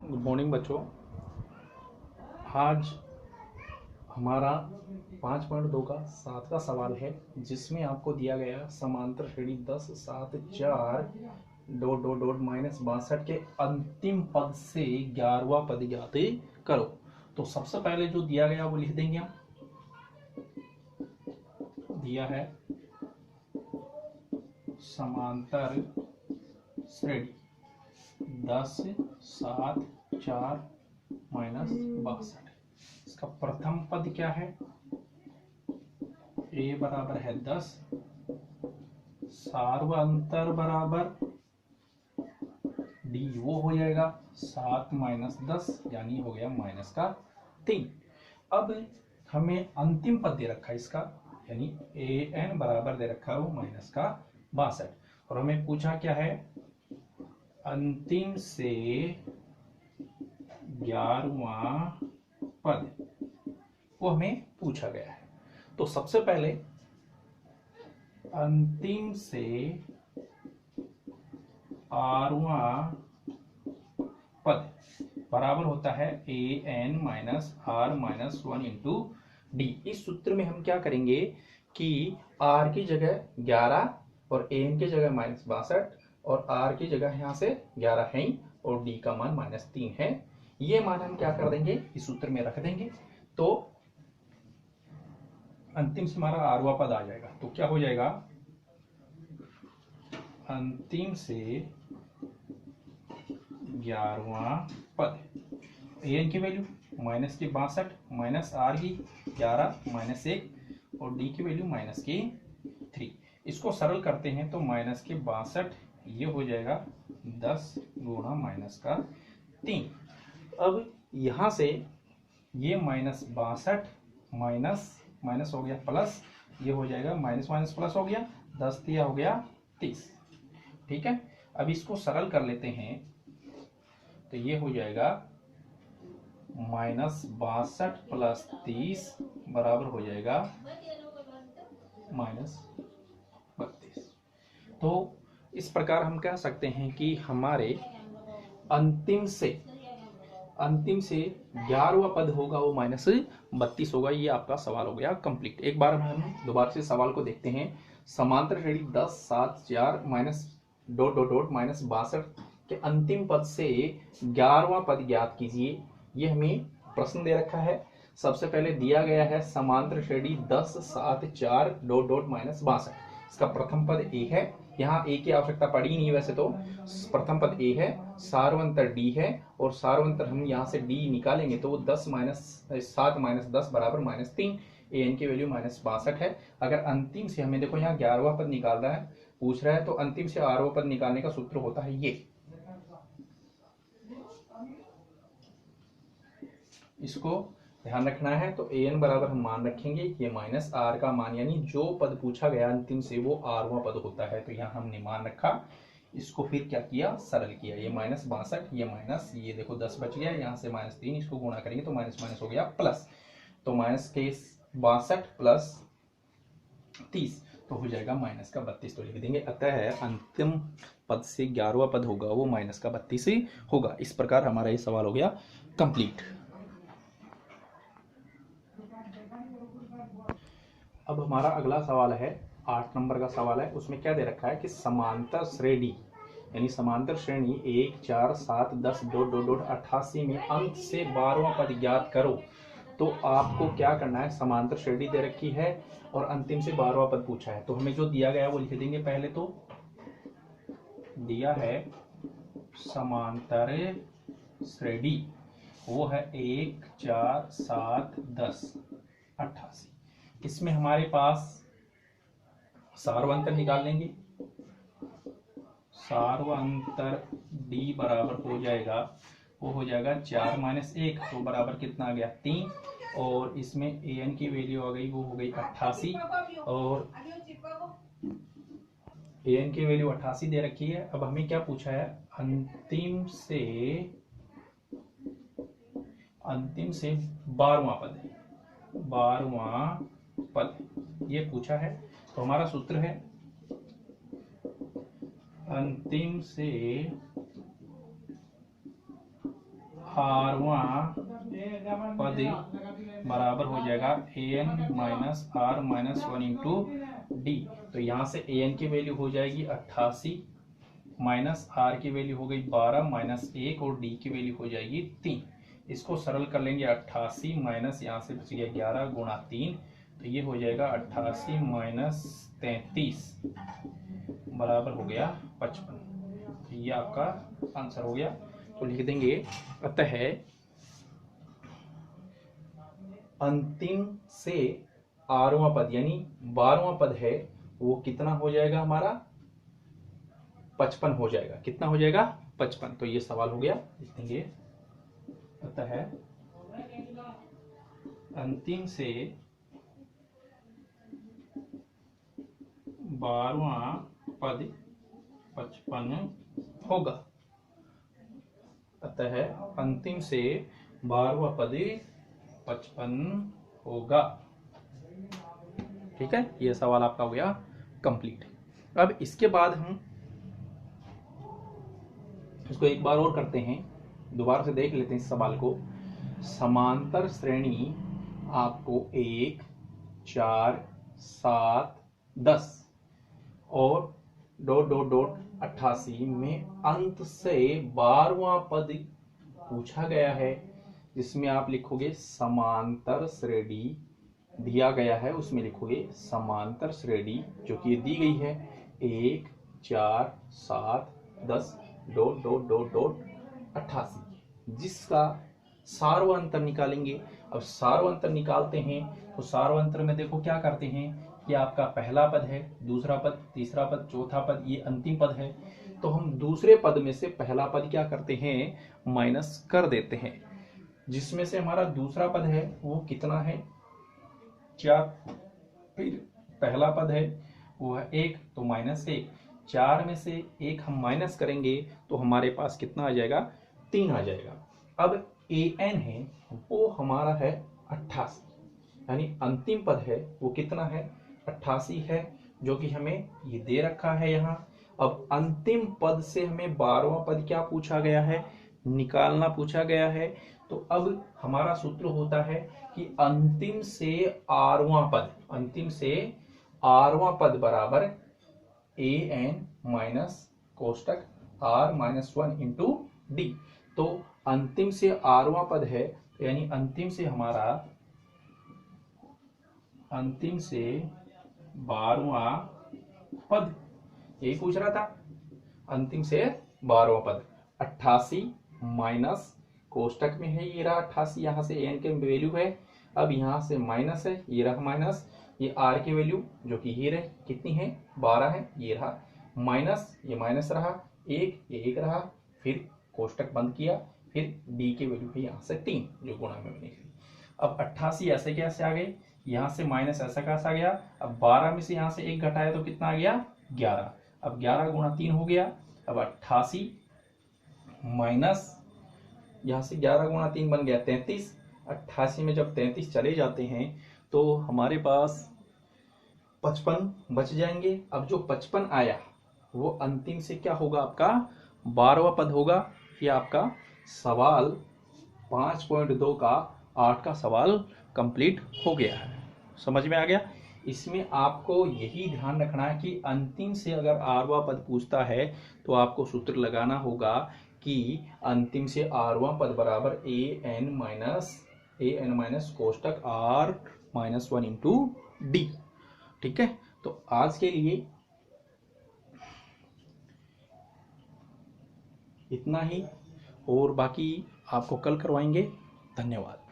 Good morning बच्चों। आज हमारा 5.2 का 7वां सवाल है, जिसमें आपको दिया गया समांतर श्रेणी 10 7 4 डॉट डॉट डॉट माइनस 62 के अंतिम पद से 11वां पद ज्ञात करो। तो सबसे पहले जो दिया गया वो लिख देंगे हम। दिया है समांतर श्रेणी 10 7 4 माइनस 62। इसका प्रथम पद क्या है? ए बराबर है 10, सार्वअंतर बराबर डी, वो हो जाएगा 7 माइनस 10, यानी हो गया माइनस का 3। अब हमें अंतिम पद दे रखा है इसका, यानी ए एन बराबर दे रखा है वो माइनस का 62, और हमें पूछा क्या है? अंतिम से 11वां पद, वो हमें पूछा गया है। तो सबसे पहले अंतिम से 8वां पद बराबर होता है a n minus are minus 1 into d. इस सूत्र में हम क्या करेंगे कि आर की जगह 11 और ए एन की जगह माइनस 62 और आर की जगह यहां से 11 है और डी का मान माइनस 3 है। ये मान हम क्या कर देंगे, इस सूत्र में रख देंगे। तो अंतिम से हमारा आरवां पद आ जाएगा। तो क्या हो जाएगा? अंतिम से 11वां पद, एन की वैल्यू माइनस की 62 माइनस आर की 11 माइनस 1 और डी की वैल्यू माइनस की 3। इसको सरल करते हैं तो माइनस के 62 ये हो जाएगा 10 गुणा माइनस का 3। अब यहां से ये माइनस 62 माइनस माइनस हो गया प्लस, ये हो जाएगा माइनस माइनस प्लस हो गया, 10 दिया हो गया 30। ठीक है, अब इसको सरल कर लेते हैं तो ये हो जाएगा माइनस 62 प्लस 30 बराबर हो जाएगा माइनस 32। तो इस प्रकार हम कह सकते हैं कि हमारे अंतिम से 11वां पद होगा वो माइनस 32 होगा। ये आपका सवाल हो गया कंप्लीट। एक बार हम दोबारा से सवाल को देखते हैं। समांतर श्रेणी 10 7 4 minus dot dot dot minus 62 के अंतिम पद से 11वां पद ज्ञात कीजिए। ये हमें प्रश्न दे रखा है। सबसे पहले दिया गया है समांतर श्रेणी 10 7 4 डॉट डॉट माइनस 62। इसका प्रथम पद ए है, यहाँ ए की आवश्यकता पड़ी ही नहीं वैसे तो। प्रथम पद ए है, सार्वंतर डी है, और सार्वंतर हम यहाँ से डी निकालेंगे तो वो 10 माइनस 7 माइनस 10 बराबर माइनस 3। ए एन की वैल्यू माइनस 62 है। अगर अंतिम से हमें देखो यहाँ 11वां पद निकालना है पूछ रहा है, तो अंतिम से 8वां पद निकालने का सूत्र होता है ये। इसको ध्यान रखना है। तो ए एन बराबर हम मान रखेंगे ये माइनस आर का मान, यानी जो पद पूछा गया अंतिम से वो आरवां पद होता है। तो यहाँ हमने मान रखा, इसको फिर क्या किया, सरल किया। ये माइनस 62, ये माइनस, ये देखो 10 बच गया, यहाँ से माइनस 3, इसको गुणा करेंगे तो माइनस माइनस हो गया प्लस। तो माइनस के 62 प्लस 30 तो हो जाएगा माइनस का 32। तो लिख देंगे अतः अंतिम पद से 11वां पद होगा वो माइनस का 32 ही होगा। इस प्रकार हमारा ये सवाल हो गया कंप्लीट। अब हमारा अगला सवाल है 8 नंबर का सवाल है। उसमें क्या दे रखा है कि समांतर श्रेणी, यानी समांतर श्रेणी 1 4 7 10 डॉट डॉट डॉट 88 में अंत से 12वां पद ज्ञात करो। तो आपको क्या करना है, समांतर श्रेणी दे रखी है और अंतिम से 12वां पद पूछा है। तो हमें जो दिया गया है वो लिख देंगे। पहले तो दिया है समांतर श्रेणी, वो है 1 4 7 10 88। इसमें हमारे पास सार्वंतर निकाल लेंगे। सार्वंतर डी बराबर हो जाएगा, वो हो जाएगा 4 माइनस 1, तो बराबर कितना आ गया 3। और इसमें ए एन की वैल्यू आ गई, वो हो गई 88, और ए एन की वैल्यू 88 दे रखी है। अब हमें क्या पूछा है, अंतिम से 12वां पद, 12वां पद ये पूछा है। तो हमारा सूत्र है अंतिम से आरवा पद बराबर हो जाएगा an minus are minus 1 into D. तो यहाँ से an की वैल्यू हो जाएगी 88 माइनस आर की वैल्यू हो गई 12 माइनस 1 और डी की वैल्यू हो जाएगी 3। इसको सरल कर लेंगे 88 माइनस यहाँ से बच गया 11 गुणा 3, तो ये हो जाएगा 88 माइनस 33 बराबर हो गया 55। तो ये आपका आंसर हो गया। तो लिख देंगे अतः अंतिम से आरवां पद यानी 12वां पद है वो कितना हो जाएगा हमारा 55 हो जाएगा। कितना हो जाएगा 55। तो ये सवाल हो गया। लिख देंगे अतः अंतिम से 12वां पद 55 होगा। अतः अंतिम से 12वां पद 55 होगा। ठीक है, ये सवाल आपका हो गया कंप्लीट। अब इसके बाद हम इसको एक बार और करते हैं, दोबारा से देख लेते हैं इस सवाल को। समांतर श्रेणी आपको 1, 4, 7, 10 और ... 88 में अंत से 12वां पद पूछा गया है, जिसमें आप लिखोगे समांतर श्रेणी दिया गया है, उसमें लिखोगे समांतर श्रेणी जो कि दी गई है 1, 4, 7, 10 ... 88, जिसका सार्वअंतर निकालेंगे। अब सार्वअंतर निकालते हैं तो सार्वअंतर में देखो क्या करते हैं कि आपका पहला पद है, दूसरा पद, तीसरा पद, चौथा पद, ये अंतिम पद है। तो हम दूसरे पद में से पहला पद क्या करते हैं माइनस कर देते हैं, जिसमें से हमारा दूसरा पद है वो कितना है 4, फिर पहला पद है वो है 1 तो माइनस 1, 4 में से 1 हम माइनस करेंगे तो हमारे पास कितना आ जाएगा 3 आ जाएगा। अब an है वो हमारा है 88, यानी अंतिम पद है वो कितना है 88 है, जो कि हमें ये दे रखा है यहाँ। अब अंतिम पद से हमें 12वां पद क्या पूछा गया है निकालना पूछा गया है। तो अब हमारा सूत्र होता है कि अंतिम से आरवां पद बराबर an माइनस कोष्टक r माइनस 1 इंटू डी। तो अंतिम से आरवां पद है, यानी अंतिम से 12वां पद, यही पूछ रहा था। अंतिम से 12वां पद 88 माइनस कोष्टक में है ये रहा 88, यहां से an के वैल्यू है, अब यहां से माइनस है, ये रहा माइनस, ये r की वैल्यू जो कि ये रहे कितनी है 12 है, ये रहा माइनस, ये माइनस रहा 1, ये 1 रहा, फिर कोष्टक बंद किया, फिर d की वैल्यू है यहाँ से 3 जो गुणा में बनी थी। अब 88 ऐसे कैसे आ गए, यहाँ से माइनस ऐसा कैसा गया, अब 12 में से यहाँ से 1 घटाया तो कितना आ गया 11, अब 11 गुणा 3 हो गया। अब 88 माइनस यहाँ से 11 गुणा 3 बन गया 33, 88 में जब 33 चले जाते हैं तो हमारे पास 55 बच जाएंगे। अब जो 55 आया वो अंतिम से क्या होगा आपका 12वां पद होगा। ये आपका सवाल 5.2 का 8 का सवाल कंप्लीट हो गया है। समझ में आ गया। इसमें आपको यही ध्यान रखना है कि अंतिम से अगर आरवां पद पूछता है तो आपको सूत्र लगाना होगा कि अंतिम से आरवां पद बराबर an माइनस कोष्टक r माइनस 1 इंटू डी। ठीक है, तो आज के लिए इतना ही, और बाकी आपको कल करवाएंगे। धन्यवाद।